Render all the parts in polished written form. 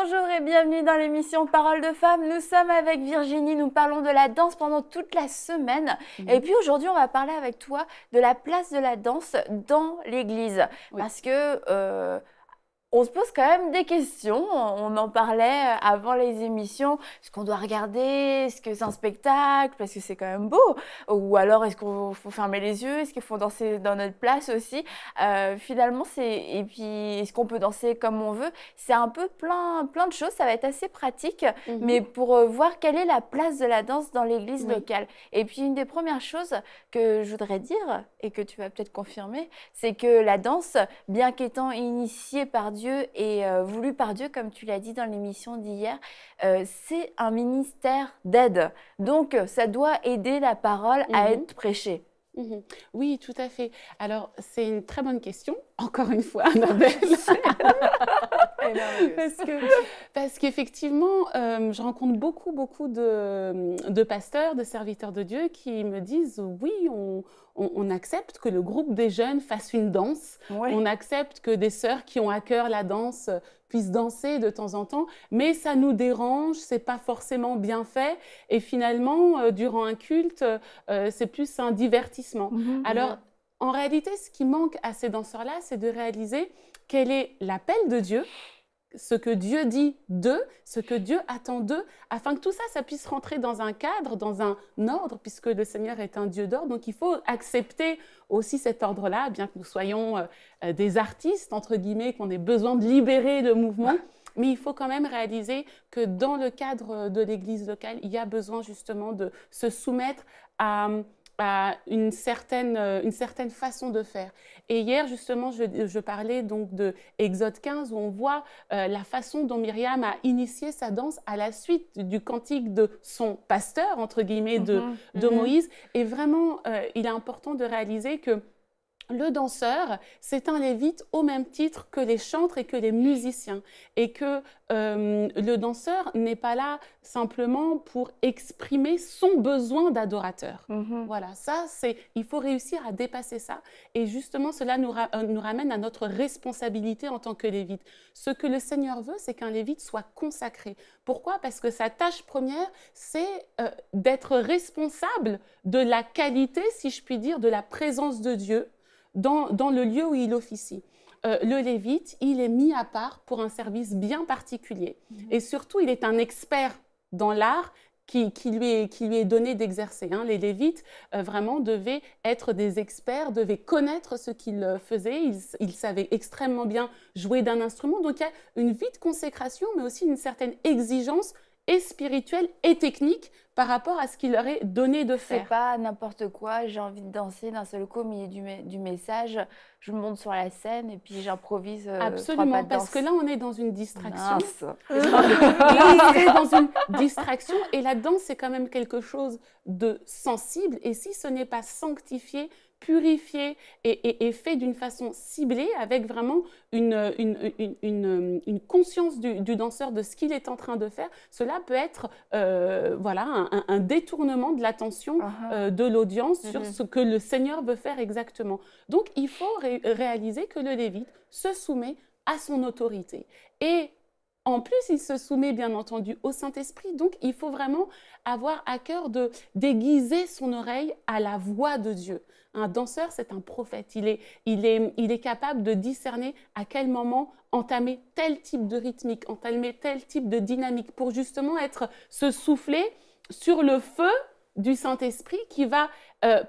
Bonjour et bienvenue dans l'émission Parole de femmes. Nous sommes avec Virginie, nous parlons de la danse pendant toute la semaine. Et puis aujourd'hui, on va parler avec toi de la place de la danse dans l'église. Oui. Parce que on se pose quand même des questions. On en parlait avant les émissions. Est-ce qu'on doit regarder? Est-ce que c'est un spectacle? Parce que c'est quand même beau. Ou alors, est-ce qu'il faut fermer les yeux? Est-ce qu'il faut danser dans notre place aussi? Finalement, et puis, est-ce qu'on peut danser comme on veut? C'est un peu plein de choses. Ça va être assez pratique. Mais pour voir quelle est la place de la danse dans l'église locale. Et puis, une des premières choses que je voudrais dire, et que tu vas peut-être confirmer, c'est que la danse, bien qu'étant initiée par Dieu et voulu par Dieu, comme tu l'as dit dans l'émission d'hier, c'est un ministère d'aide. Donc, ça doit aider la parole à être prêchée. Oui, tout à fait. Alors, c'est une très bonne question, encore une fois, Annabelle. Parce qu'effectivement, je rencontre beaucoup de pasteurs, de serviteurs de Dieu qui me disent oui, on accepte que le groupe des jeunes fasse une danse, on accepte que des sœurs qui ont à cœur la danse puissent danser de temps en temps, mais ça nous dérange, c'est pas forcément bien fait, et finalement, durant un culte, c'est plus un divertissement. Alors, en réalité, ce qui manque à ces danseurs-là, c'est de réaliser quel est l'appel de Dieu, ce que Dieu dit d'eux, ce que Dieu attend d'eux, afin que tout ça, ça puisse rentrer dans un cadre, dans un ordre, puisque le Seigneur est un Dieu d'ordre. Donc, il faut accepter aussi cet ordre-là, bien que nous soyons des artistes, entre guillemets, qu'on ait besoin de libérer le mouvement. Mais il faut quand même réaliser que dans le cadre de l'église locale, il y a besoin justement de se soumettre à une certaine façon de faire. Et hier, justement, je parlais donc de Exode 15, où on voit la façon dont Myriam a initié sa danse à la suite du cantique de son pasteur, entre guillemets, de Moïse. Et vraiment, il est important de réaliser que le danseur, c'est un lévite au même titre que les chantres et que les musiciens. Et que le danseur n'est pas là simplement pour exprimer son besoin d'adorateur. Voilà, il faut réussir à dépasser ça. Et justement, cela nous ramène à notre responsabilité en tant que lévite. Ce que le Seigneur veut, c'est qu'un lévite soit consacré. Pourquoi? Parce que sa tâche première, c'est d'être responsable de la qualité, si je puis dire, de la présence de Dieu dans le lieu où il officie. Le lévite, il est mis à part pour un service bien particulier. Et surtout, il est un expert dans l'art qui lui est donné d'exercer. Les lévites, vraiment, devaient être des experts, devaient connaître ce qu'ils faisaient. Ils savaient extrêmement bien jouer d'un instrument. Donc, il y a une vie de consécration, mais aussi une certaine exigence et spirituelle et technique par rapport à ce qu'il leur est donné de faire. C'est pas n'importe quoi, j'ai envie de danser d'un seul coup au milieu du message, je monte sur la scène et puis j'improvise. Absolument, parce que là on est dans une distraction. Mince. Là, on est dans une distraction et la danse c'est quand même quelque chose de sensible, et si ce n'est pas sanctifié, purifié et fait d'une façon ciblée, avec vraiment une conscience du danseur de ce qu'il est en train de faire, cela peut être voilà, un détournement de l'attention de l'audience sur ce que le Seigneur veut faire exactement. Donc, il faut réaliser que le lévite se soumet à son autorité. Et en plus, il se soumet bien entendu au Saint-Esprit, donc il faut vraiment avoir à cœur de déguiser son oreille à la voix de Dieu. Un danseur, c'est un prophète, il est capable de discerner à quel moment entamer tel type de rythmique, entamer tel type de dynamique, pour justement se souffler sur le feu du Saint-Esprit qui va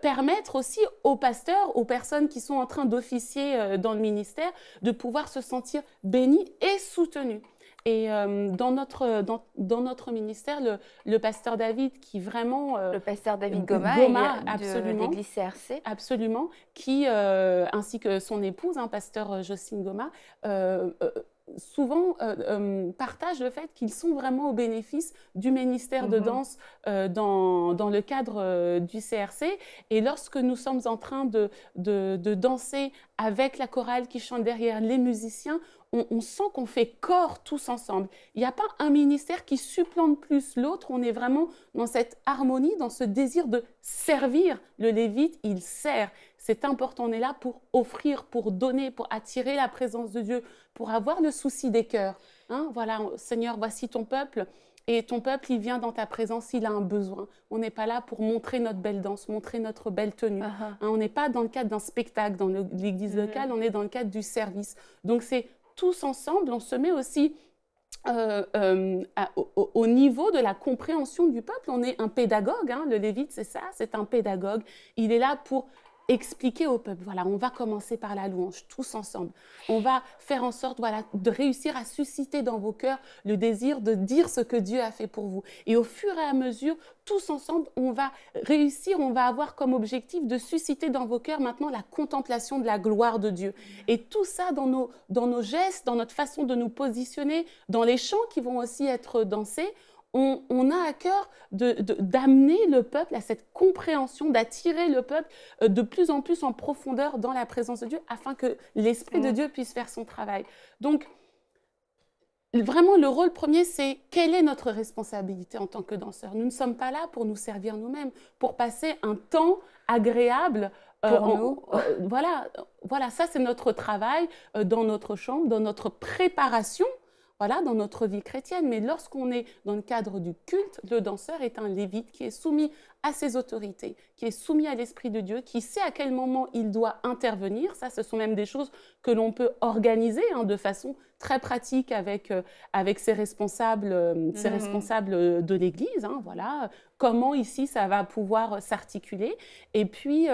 permettre aussi aux pasteurs, aux personnes qui sont en train d'officier dans le ministère, de pouvoir se sentir bénis et soutenus. Et dans notre ministère, le pasteur David, qui vraiment... le pasteur David Goma de l'église CRC. Absolument, qui, ainsi que son épouse, pasteur Jocelyne Goma, souvent partagent le fait qu'ils sont vraiment au bénéfice du ministère de danse dans le cadre du CRC. Et lorsque nous sommes en train de danser avec la chorale qui chante derrière, les musiciens, on sent qu'on fait corps tous ensemble. Il n'y a pas un ministère qui supplante plus l'autre. On est vraiment dans cette harmonie, dans ce désir de servir. Le lévite, il sert. C'est important. On est là pour offrir, pour donner, pour attirer la présence de Dieu, pour avoir le souci des cœurs. Hein, voilà, Seigneur, voici ton peuple. Et ton peuple, il vient dans ta présence, il a un besoin. On n'est pas là pour montrer notre belle danse, montrer notre belle tenue. Hein, on n'est pas dans le cadre d'un spectacle dans l'église locale, on est dans le cadre du service. Donc c'est tous ensemble, on se met aussi au niveau de la compréhension du peuple. On est un pédagogue, hein, le Lévite c'est ça, c'est un pédagogue. Il est là pour expliquer au peuple, voilà, on va commencer par la louange, tous ensemble. On va faire en sorte, voilà, de réussir à susciter dans vos cœurs le désir de dire ce que Dieu a fait pour vous. Et au fur et à mesure, tous ensemble, on va réussir, on va avoir comme objectif de susciter dans vos cœurs maintenant la contemplation de la gloire de Dieu. Et tout ça dans nos gestes, dans notre façon de nous positionner, dans les chants qui vont aussi être dansés, on a à cœur d'amener le peuple à cette compréhension, d'attirer le peuple de plus en plus en profondeur dans la présence de Dieu afin que l'Esprit de Dieu puisse faire son travail. Donc, vraiment, le rôle premier, c'est quelle est notre responsabilité en tant que danseur. Nous ne sommes pas là pour nous servir nous-mêmes, pour passer un temps agréable. Pour nous. Voilà, ça c'est notre travail dans notre chambre, dans notre préparation. Voilà, dans notre vie chrétienne, mais lorsqu'on est dans le cadre du culte, le danseur est un lévite qui est soumis à ses autorités, qui est soumis à l'Esprit de Dieu, qui sait à quel moment il doit intervenir. Ça, ce sont même des choses que l'on peut organiser de façon très pratique avec ses responsables de l'Église. Voilà, comment ici ça va pouvoir s'articuler. Et puis,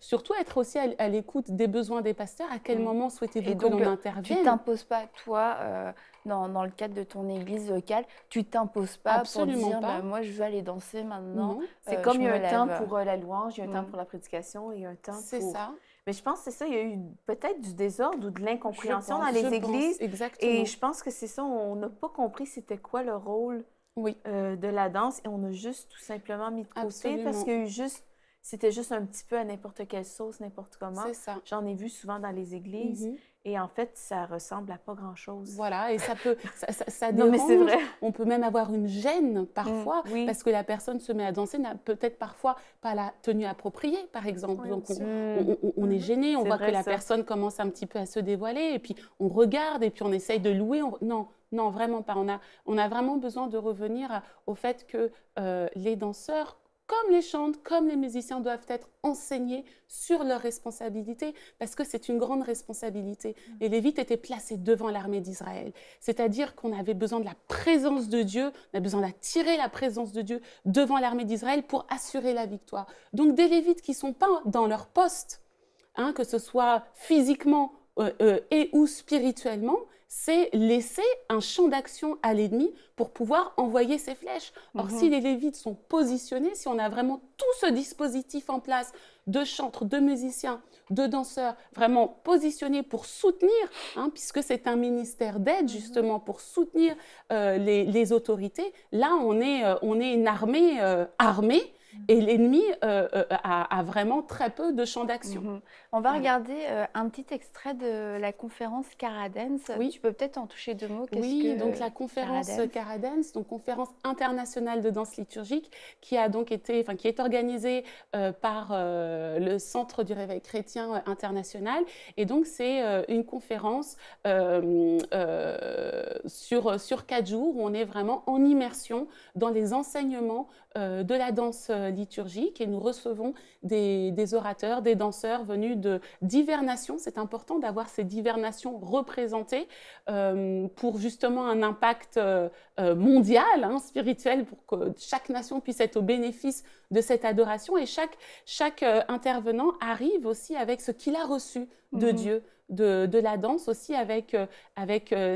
surtout être aussi à l'écoute des besoins des pasteurs. À quel moment souhaitez-vous que l'on intervienne? Tu ne t'imposes pas, toi, dans le cadre de ton église locale, tu ne t'imposes pas Absolument pour dire pas. Moi, je veux aller danser maintenant. C'est comme il y a un temps pour la louange, il y a un temps pour la prédication, il y a un temps pour… C'est ça. Mais je pense que c'est ça, il y a eu peut-être du désordre ou de l'incompréhension dans les églises. Exactement. Et je pense que c'est ça, on n'a pas compris c'était quoi le rôle de la danse et on a juste tout simplement mis de côté parce qu'il y a eu c'était juste un petit peu à n'importe quelle sauce, n'importe comment. C'est ça. J'en ai vu souvent dans les églises. Et en fait, ça ressemble à pas grand-chose. Voilà, et ça peut, ça non, dérange. mais c'est vrai. On peut même avoir une gêne parfois, parce que la personne se met à danser, n'a peut-être parfois pas la tenue appropriée, par exemple. Donc on est gêné, on voit que la personne commence un petit peu à se dévoiler, et puis on regarde, et puis on essaye de louer. Non, vraiment pas. On a vraiment besoin de revenir au fait que les danseurs, comme les chantres, comme les musiciens, doivent être enseignés sur leurs responsabilités, parce que c'est une grande responsabilité. Les Lévites étaient placés devant l'armée d'Israël. C'est-à-dire qu'on avait besoin de la présence de Dieu, on a besoin d'attirer la présence de Dieu devant l'armée d'Israël pour assurer la victoire. Donc des Lévites qui ne sont pas dans leur poste, que ce soit physiquement et ou spirituellement, c'est laisser un champ d'action à l'ennemi pour pouvoir envoyer ses flèches. Or, si les Lévites sont positionnés, si on a vraiment tout ce dispositif en place de chantres, de musiciens, de danseurs, vraiment positionnés pour soutenir, puisque c'est un ministère d'aide justement pour soutenir les autorités, là on est une armée armée. Et l'ennemi a vraiment très peu de champ d'action. On va regarder un petit extrait de la conférence Caradance. Oui. Tu peux peut-être en toucher deux mots. Donc la conférence Caradance, donc conférence internationale de danse liturgique, qui est organisée par le Centre du Réveil chrétien international. Et donc c'est une conférence sur 4 jours où on est vraiment en immersion dans les enseignements de la danse liturgique, et nous recevons des orateurs, des danseurs venus de diverses nations. C'est important d'avoir ces diverses nations représentées pour justement un impact mondial, spirituel, pour que chaque nation puisse être au bénéfice de cette adoration, et chaque intervenant arrive aussi avec ce qu'il a reçu de Dieu, de la danse aussi avec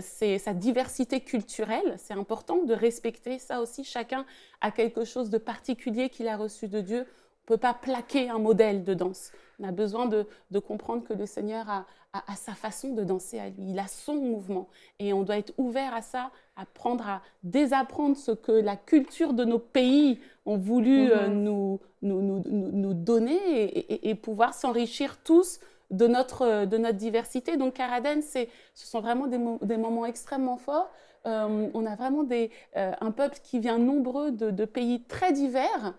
sa diversité culturelle. C'est important de respecter ça aussi. Chacun a quelque chose de particulier qu'il a reçu de Dieu. On ne peut pas plaquer un modèle de danse. On a besoin de comprendre que le Seigneur a sa façon de danser à lui. Il a son mouvement. Et on doit être ouvert à ça, apprendre à désapprendre ce que la culture de nos pays ont voulu nous donner et pouvoir s'enrichir tous de notre diversité. Donc Caradance, ce sont vraiment des moments extrêmement forts. On a vraiment un peuple qui vient nombreux de pays très divers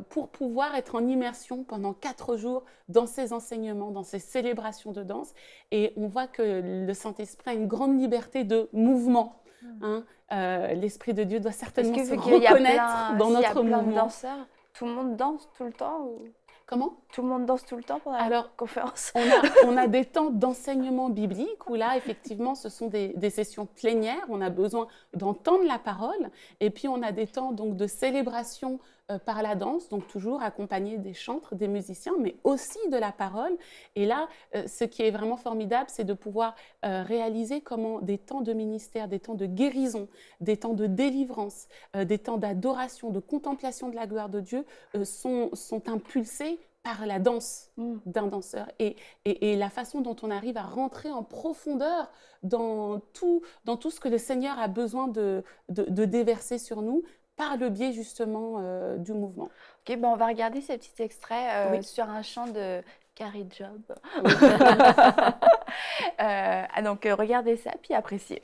pour pouvoir être en immersion pendant 4 jours dans ces enseignements, dans ces célébrations de danse. Et on voit que le Saint-Esprit a une grande liberté de mouvement. Hein. L'Esprit de Dieu doit certainement se reconnaître dans notre mouvement. Il y a plein de danseurs, tout le monde danse tout le temps ou... Comment? Tout le monde danse tout le temps pendant la conférence. On a des temps d'enseignement biblique où là, effectivement, ce sont des sessions plénières. On a besoin d'entendre la parole. Et puis, on a des temps donc, de célébration par la danse, donc toujours accompagné des chantres, des musiciens, mais aussi de la parole. Et là, ce qui est vraiment formidable, c'est de pouvoir réaliser comment des temps de ministère, des temps de guérison, des temps de délivrance, des temps d'adoration, de contemplation de la gloire de Dieu sont impulsés par la danse d'un danseur et la façon dont on arrive à rentrer en profondeur dans tout ce que le Seigneur a besoin de déverser sur nous par le biais justement du mouvement. Ok, on va regarder ces petits extraits sur un chant de Carrie Job. Oui. Donc regardez ça puis appréciez.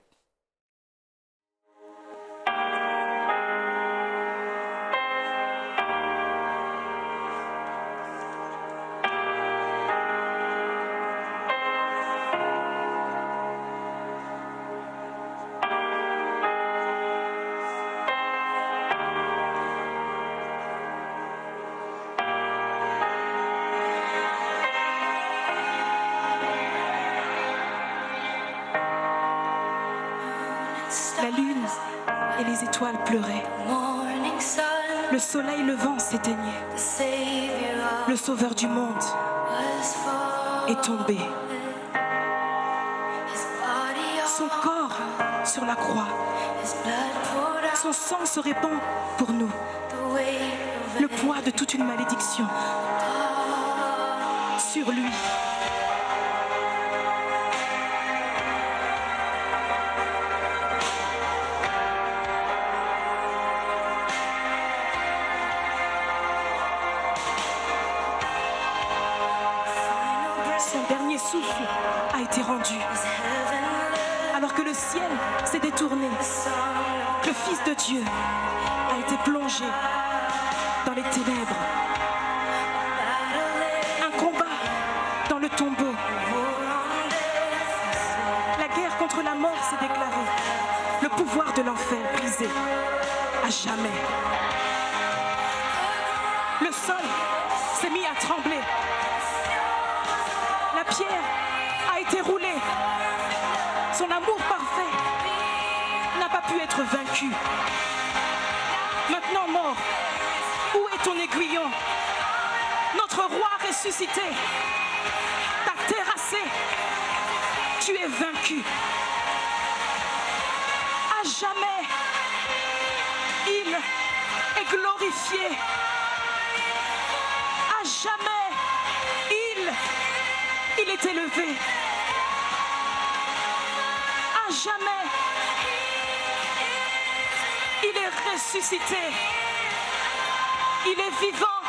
La lune et les étoiles pleuraient. Le soleil levant s'éteignait. Le sauveur du monde est tombé. Son corps sur la croix. Son sang se répand pour nous. Le poids de toute une malédiction sur lui. Son dernier souffle a été rendu. Alors que le ciel s'est détourné, le Fils de Dieu a été plongé dans les ténèbres. Un combat dans le tombeau. La guerre contre la mort s'est déclarée. Le pouvoir de l'enfer brisé à jamais. Le sol s'est mis à trembler. La pierre a été roulée. Son amour parfait n'a pas pu être vaincu. Maintenant mort, où est ton aiguillon? Notre roi ressuscité t'a terrassé. Tu es vaincu. À jamais, il est glorifié. À jamais, il est élevé. À jamais, il est ressuscité. Il est vivant.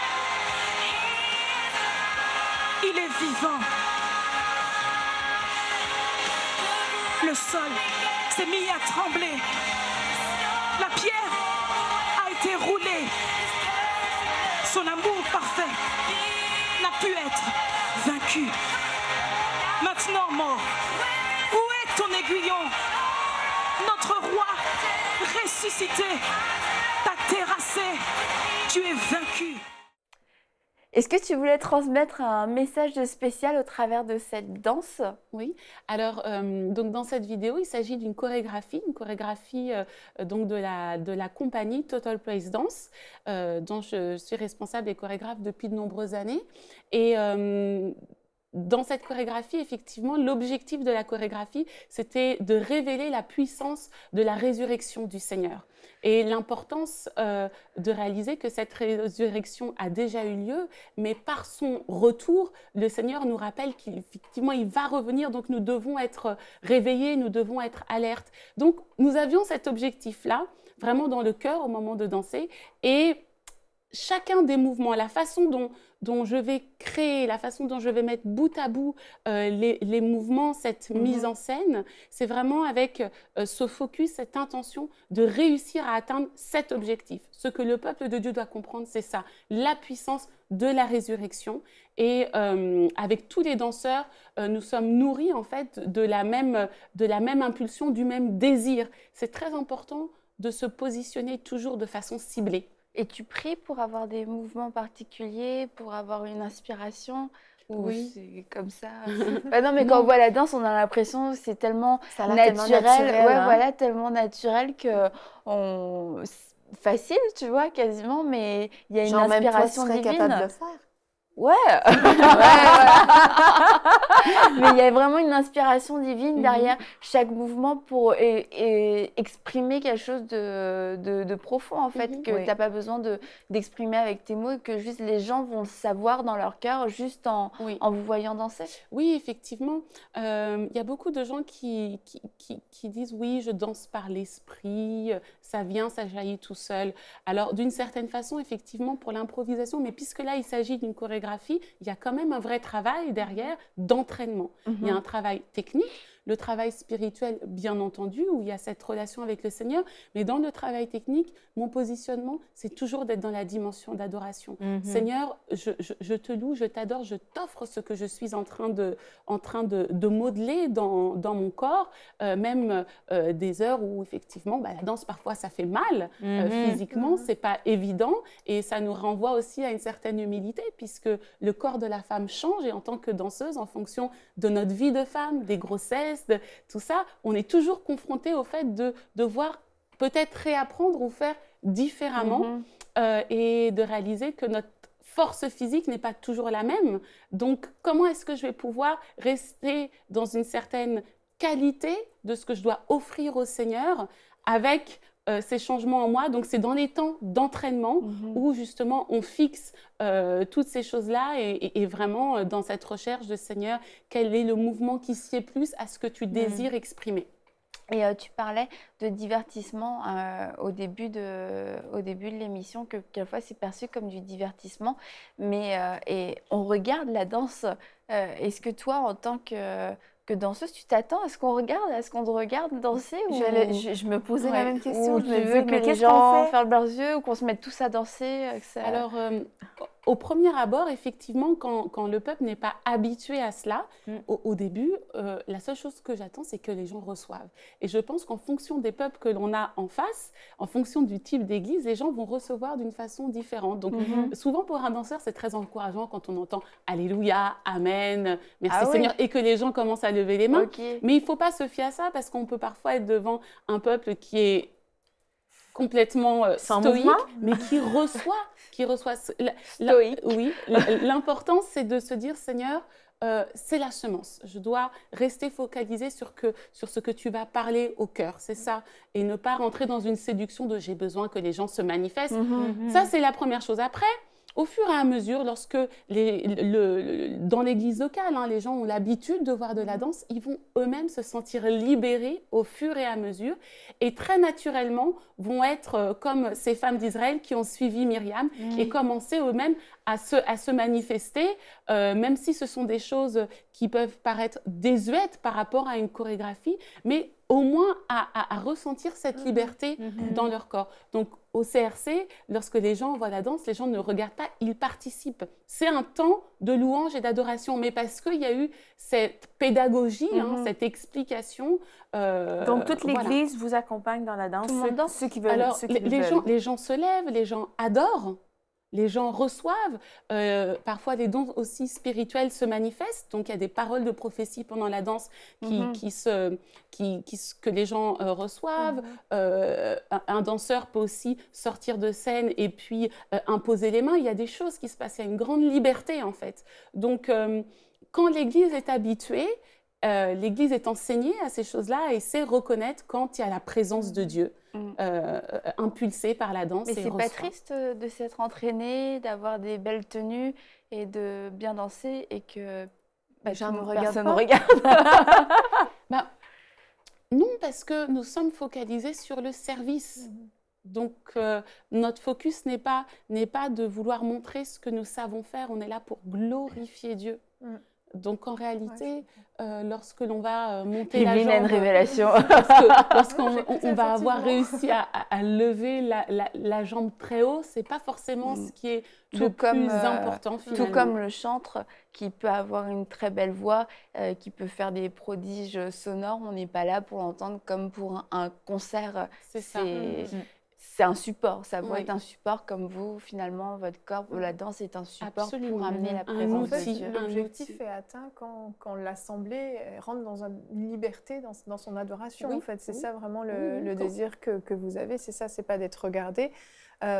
Il est vivant. Le sol s'est mis à trembler. La pierre a été roulée. Son amour parfait n'a pu être vaincu. Maintenant mort, où est ton aiguillon? Notre roi ressuscité t'a terrassé. Tu es vaincu. Est-ce que tu voulais transmettre un message spécial au travers de cette danse? Oui, alors donc dans cette vidéo, il s'agit d'une chorégraphie, donc de la compagnie Total Praise Dance, dont je suis responsable et chorégraphe depuis de nombreuses années. Et dans cette chorégraphie, effectivement, l'objectif de la chorégraphie, c'était de révéler la puissance de la résurrection du Seigneur. Et l'importance de réaliser que cette résurrection a déjà eu lieu, mais par son retour, le Seigneur nous rappelle qu'effectivement, il va revenir, donc nous devons être réveillés, nous devons être alertes. Donc, nous avions cet objectif-là, vraiment dans le cœur au moment de danser, et chacun des mouvements, la façon dont je vais créer, la façon dont je vais mettre bout à bout les mouvements, cette mise en scène, c'est vraiment avec ce focus, cette intention de réussir à atteindre cet objectif. Ce que le peuple de Dieu doit comprendre, c'est ça, la puissance de la résurrection. Et avec tous les danseurs, nous sommes nourris en fait de la même impulsion, du même désir. C'est très important de se positionner toujours de façon ciblée. Et tu pries pour avoir des mouvements particuliers, pour avoir une inspiration? Oui. C'est comme ça. Bah non, mais quand on voit la danse, on a l'impression que c'est tellement naturel. Hein? Voilà, tellement naturel que facile, tu vois, quasiment, mais il y a une inspiration même toi, tu serais divine. capable de le faire. Ouais. Mais il y a vraiment une inspiration divine derrière chaque mouvement pour exprimer quelque chose de profond, en fait, que tu n'as pas besoin d'exprimer avec tes mots et que juste les gens vont le savoir dans leur cœur juste en vous voyant danser. Oui, effectivement. Il y a beaucoup de gens qui disent « oui, je danse par l'esprit, ça vient, ça jaillit tout seul ». Alors, d'une certaine façon, effectivement, pour l'improvisation, mais puisque là, il s'agit d'une chorégraphie, il y a quand même un vrai travail derrière d'entraînement. Il y a un travail technique, le travail spirituel, bien entendu, où il y a cette relation avec le Seigneur. Mais dans le travail technique, mon positionnement, c'est toujours d'être dans la dimension d'adoration. Seigneur, je te loue, je t'adore, je t'offre ce que je suis en train de modeler dans mon corps, même des heures où, effectivement, la danse, parfois, ça fait mal physiquement, c'est pas évident. Et ça nous renvoie aussi à une certaine humilité, puisque le corps de la femme change. Et en tant que danseuse, en fonction de notre vie de femme, des grossesses, de tout ça, on est toujours confronté au fait de devoir peut-être réapprendre ou faire différemment et de réaliser que notre force physique n'est pas toujours la même. Donc, comment est-ce que je vais pouvoir rester dans une certaine qualité de ce que je dois offrir au Seigneur avec ces changements en moi? Donc, c'est dans les temps d'entraînement où, justement, on fixe toutes ces choses-là et vraiment dans cette recherche de Seigneur, quel est le mouvement qui sied plus à ce que tu désires exprimer. Et tu parlais de divertissement au début de l'émission, que quelquefois c'est perçu comme du divertissement, mais et on regarde la danse. Est-ce que toi, en tant que danseuse, tu t'attends à ce qu'on te regarde danser ou... Je me posais la même question. Ou je tu me veux disais, que les gens ferment leurs yeux ou qu'on se mette tous à danser Alors, au premier abord, effectivement, quand le peuple n'est pas habitué à cela, au début, la seule chose que j'attends, c'est que les gens reçoivent. Et je pense qu'en fonction des peuples que l'on a en face, en fonction du type d'église, les gens vont recevoir d'une façon différente. Donc, souvent, pour un danseur, c'est très encourageant quand on entend « Alléluia, Amen, merci Seigneur » et que les gens commencent à lever les mains. Mais il ne faut pas se fier à ça parce qu'on peut parfois être devant un peuple qui est complètement stoïque, mais qui reçoit stoïque. Oui, l'important, c'est de se dire, Seigneur, c'est la semence. Je dois rester focalisée sur ce que tu vas parler au cœur, c'est ça. Et ne pas rentrer dans une séduction de « j'ai besoin que les gens se manifestent ». Ça, c'est la première chose. Après, au fur et à mesure, lorsque dans l'église locale, les gens ont l'habitude de voir de la danse, ils vont eux-mêmes se sentir libérés au fur et à mesure et très naturellement vont être comme ces femmes d'Israël qui ont suivi Myriam et commencé eux-mêmes à se manifester, même si ce sont des choses qui peuvent paraître désuètes par rapport à une chorégraphie, mais au moins à ressentir cette liberté dans leur corps. Donc, au CRC, lorsque les gens voient la danse, les gens ne regardent pas, ils participent. C'est un temps de louange et d'adoration, mais parce qu'il y a eu cette pédagogie, cette explication. Donc, toute l'Église vous accompagne dans la danse. Tout le monde danse. Ceux qui veulent. Alors, les gens se lèvent, les gens adorent. Les gens reçoivent, parfois des dons aussi spirituels se manifestent, donc il y a des paroles de prophétie pendant la danse que les gens reçoivent. Un danseur peut aussi sortir de scène et puis imposer les mains. Il y a des choses qui se passent, il y a une grande liberté en fait. Donc quand l'Église est habituée, l'Église est enseignée à ces choses-là et sait reconnaître quand il y a la présence de Dieu. Impulsé par la danse. Mais c'est pas triste de s'être entraîné, d'avoir des belles tenues et de bien danser et que personne ne regarde. Non, parce que nous sommes focalisés sur le service. Donc, notre focus n'est pas de vouloir montrer ce que nous savons faire, on est là pour glorifier Dieu. Donc, en réalité, lorsque l'on va monter la jambe… une révélation. Lorsqu'on va avoir réussi à lever la jambe très haut, ce n'est pas forcément ce qui est le plus important finalement. Tout comme le chantre qui peut avoir une très belle voix, qui peut faire des prodiges sonores, on n'est pas là pour l'entendre comme pour un concert. C'est ça. C'est un support, ça doit être un support comme vous, finalement, votre corps, la danse est un support pour amener la présence de Dieu. L'objectif est atteint quand l'assemblée rentre dans une liberté, dans son adoration, en fait. C'est ça vraiment le désir que vous avez, c'est ça, c'est pas d'être regardé.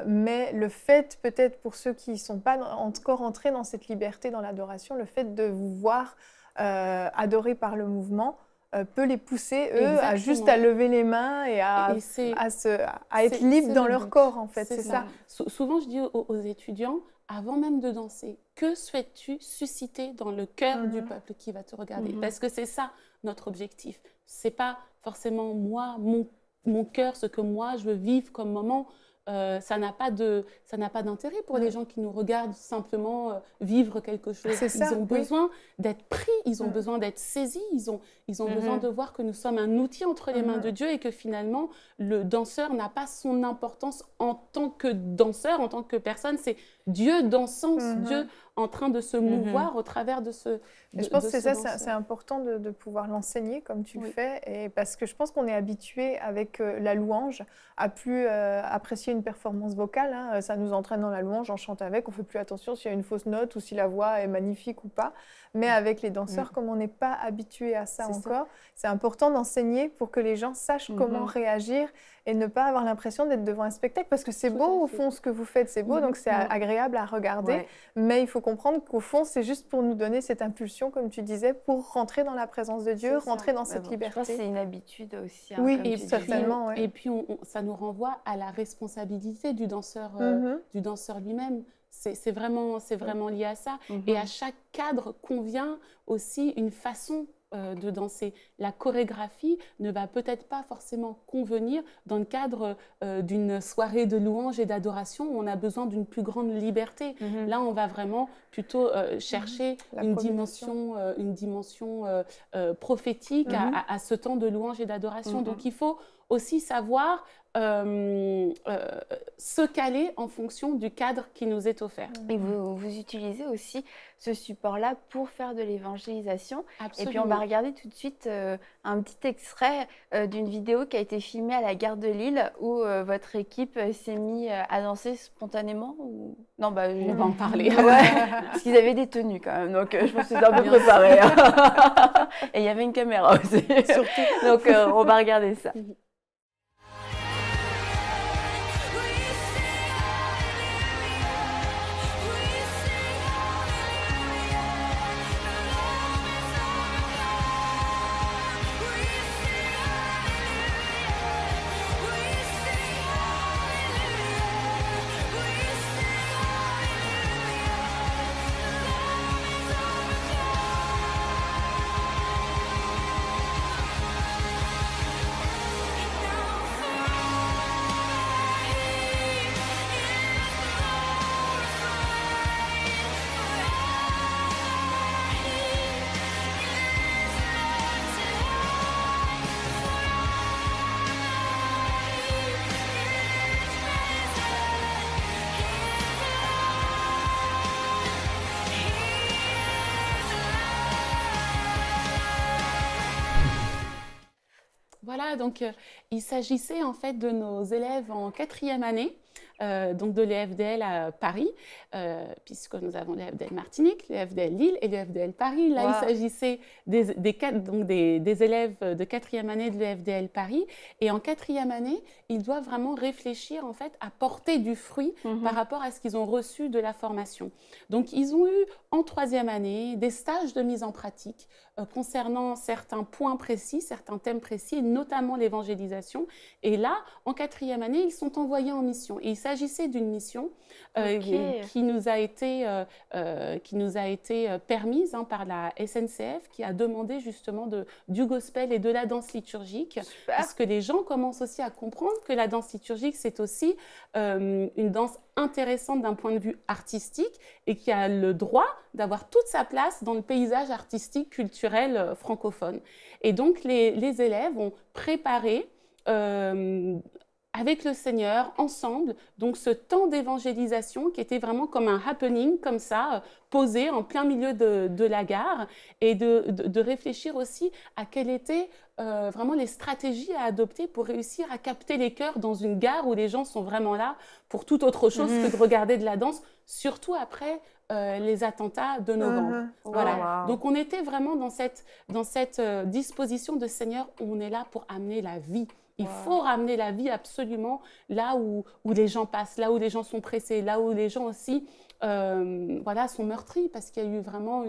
Mais le fait, peut-être pour ceux qui ne sont pas encore entrés dans cette liberté, dans l'adoration, le fait de vous voir adorer par le mouvement, peut les pousser, eux, à juste à lever les mains et à être libres dans leur corps, en fait. C'est ça. Souvent, je dis aux étudiants, avant même de danser, que souhaites-tu susciter dans le cœur du peuple qui va te regarder? Parce que c'est ça notre objectif. Ce n'est pas forcément moi, mon cœur, ce que moi je veux vivre comme moment. Ça n'a pas d'intérêt pour les gens qui nous regardent simplement vivre quelque chose. Ils ont besoin d'être pris, ils ont besoin d'être saisis, ils ont besoin de voir que nous sommes un outil entre les mains de Dieu et que finalement, le danseur n'a pas son importance en tant que danseur, en tant que personne. C'est Dieu dansant, Dieu en train de se mouvoir au travers de ce je pense que c'est important de pouvoir l'enseigner comme tu le fais, et parce que je pense qu'on est habitué avec la louange à plus apprécier une performance vocale. Hein. Ça nous entraîne dans la louange, on chante avec, on ne fait plus attention s'il y a une fausse note ou si la voix est magnifique ou pas. Mais avec les danseurs, comme on n'est pas habitué à ça encore, c'est important d'enseigner pour que les gens sachent comment réagir et ne pas avoir l'impression d'être devant un spectacle, parce que c'est beau au fond ce que vous faites, c'est beau, donc c'est agréable à regarder, mais il faut comprendre qu'au fond c'est juste pour nous donner cette impulsion, comme tu disais, pour rentrer dans la présence de Dieu, rentrer dans cette liberté. Je pense que c'est une habitude aussi. Hein, oui, certainement. Et puis ça nous renvoie à la responsabilité du danseur lui-même. C'est vraiment lié à ça. Et à chaque cadre convient aussi une façon de danser. La chorégraphie ne va peut-être pas forcément convenir dans le cadre d'une soirée de louange et d'adoration où on a besoin d'une plus grande liberté. Là, on va vraiment plutôt chercher une dimension prophétique à ce temps de louange et d'adoration. Donc, il faut aussi savoir se caler en fonction du cadre qui nous est offert. Et vous utilisez aussi ce support-là pour faire de l'évangélisation. Et puis on va regarder tout de suite un petit extrait d'une vidéo qui a été filmée à la gare de Lille où votre équipe s'est mise à danser spontanément ou… Non, je vais pas en parler. Parce qu'ils avaient des tenues quand même, donc je pense que c'était un peu préparé. Et il y avait une caméra aussi. Surtout. Donc on va regarder ça. Voilà, donc il s'agissait en fait de nos élèves en 4e année, donc de l'EFDL à Paris, puisque nous avons l'EFDL Martinique, l'EFDL Lille et l'EFDL Paris. Là, il s'agissait des élèves de 4e année de l'EFDL Paris. Et en 4e année, ils doivent vraiment réfléchir en fait à porter du fruit par rapport à ce qu'ils ont reçu de la formation. Donc, ils ont eu en 3e année des stages de mise en pratique concernant certains points précis, certains thèmes précis, et notamment violemment l'évangélisation. Et là, en 4e année, ils sont envoyés en mission. Et il s'agissait d'une mission qui nous a été permise par la SNCF, qui a demandé justement du gospel et de la danse liturgique. Super. Parce que les gens commencent aussi à comprendre que la danse liturgique, c'est aussi une danse intéressante d'un point de vue artistique et qui a le droit d'avoir toute sa place dans le paysage artistique, culturel francophone. Et donc, les élèves ont préparé avec le Seigneur, ensemble, donc ce temps d'évangélisation qui était vraiment comme un happening, comme ça, posé en plein milieu de la gare, et de réfléchir aussi à quelles étaient vraiment les stratégies à adopter pour réussir à capter les cœurs dans une gare où les gens sont vraiment là pour toute autre chose que de regarder de la danse, surtout après les attentats de novembre. Voilà. Wow. Donc on était vraiment dans cette disposition de Seigneur où on est là pour amener la vie. Il faut ramener la vie absolument là où les gens passent, là où les gens sont pressés, là où les gens aussi sont meurtris parce qu'il y a eu vraiment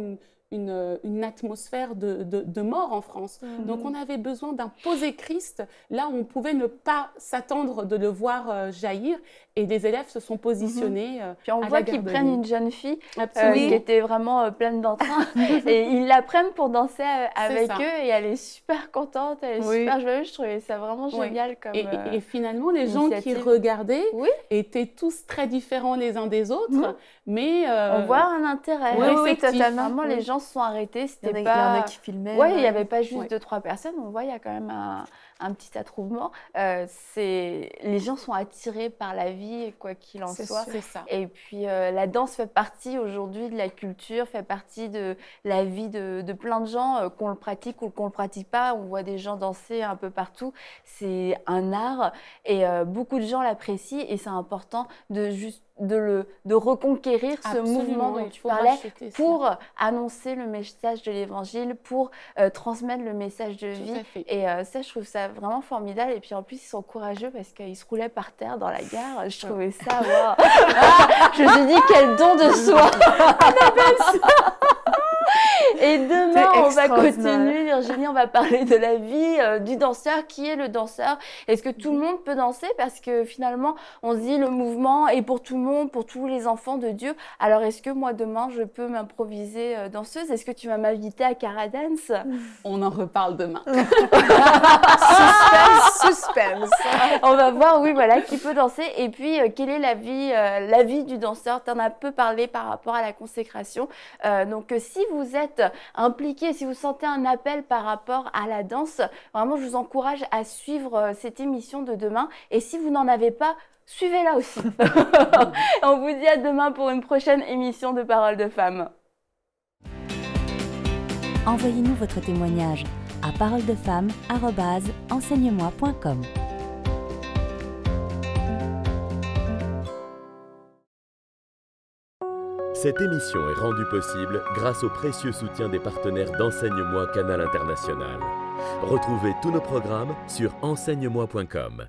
une atmosphère de mort en France. Donc on avait besoin d'imposer Christ là où on pouvait ne pas s'attendre de le voir jaillir, et les élèves se sont positionnés Puis on voit qu'ils prennent une jeune fille qui était vraiment pleine d'entrain et ils la prennent pour danser avec eux, et elle est super contente, elle est super joyeuse. Je trouvais ça vraiment génial. Comme, et finalement, les gens qui regardaient étaient tous très différents les uns des autres, mais on voit un intérêt. Oui, totalement. Vraiment, les gens se sont arrêtés. Il y en a qui filmaient. Oui, il n'y avait pas juste 2-3 personnes. On voit, il y a quand même un petit attroupement. Les gens sont attirés par la vie, quoi qu'il en soit. C'est ça. Et puis, la danse fait partie aujourd'hui de la culture, fait partie de la vie de plein de gens, qu'on le pratique ou qu'on ne le pratique pas. On voit des gens danser un peu partout. C'est un art et beaucoup de gens l'apprécient, et c'est important de reconquérir ce mouvement dont tu parlais pour annoncer le message de l'évangile, pour transmettre le message de vie. Et ça, je trouve ça vraiment formidable. Et puis en plus, ils sont courageux parce qu'ils se roulaient par terre dans la gare. Je trouvais ça, je me suis dit, quel don de soi. Et demain, on va continuer, Virginie, on va parler de la vie du danseur. Qui est le danseur? Est-ce que tout le monde peut danser? Parce que finalement, on se dit le mouvement est pour tout le monde, pour tous les enfants de Dieu. Alors, est-ce que moi, demain, je peux m'improviser danseuse? Est-ce que tu vas m'inviter à Caradance? On en reparle demain. Suspense. On va voir, qui peut danser. Et puis, quelle est la vie du danseur? Tu en as peu parlé par rapport à la consécration. Donc, si vous êtes impliqué, si vous sentez un appel par rapport à la danse, vraiment, je vous encourage à suivre cette émission de demain. Et si vous n'en avez pas, suivez-la aussi. On vous dit à demain pour une prochaine émission de Paroles de Femmes. Envoyez-nous votre témoignage à paroledefemmes@enseigne-moi.com. Cette émission est rendue possible grâce au précieux soutien des partenaires d'Enseigne-moi Canal International. Retrouvez tous nos programmes sur enseigne-moi.com.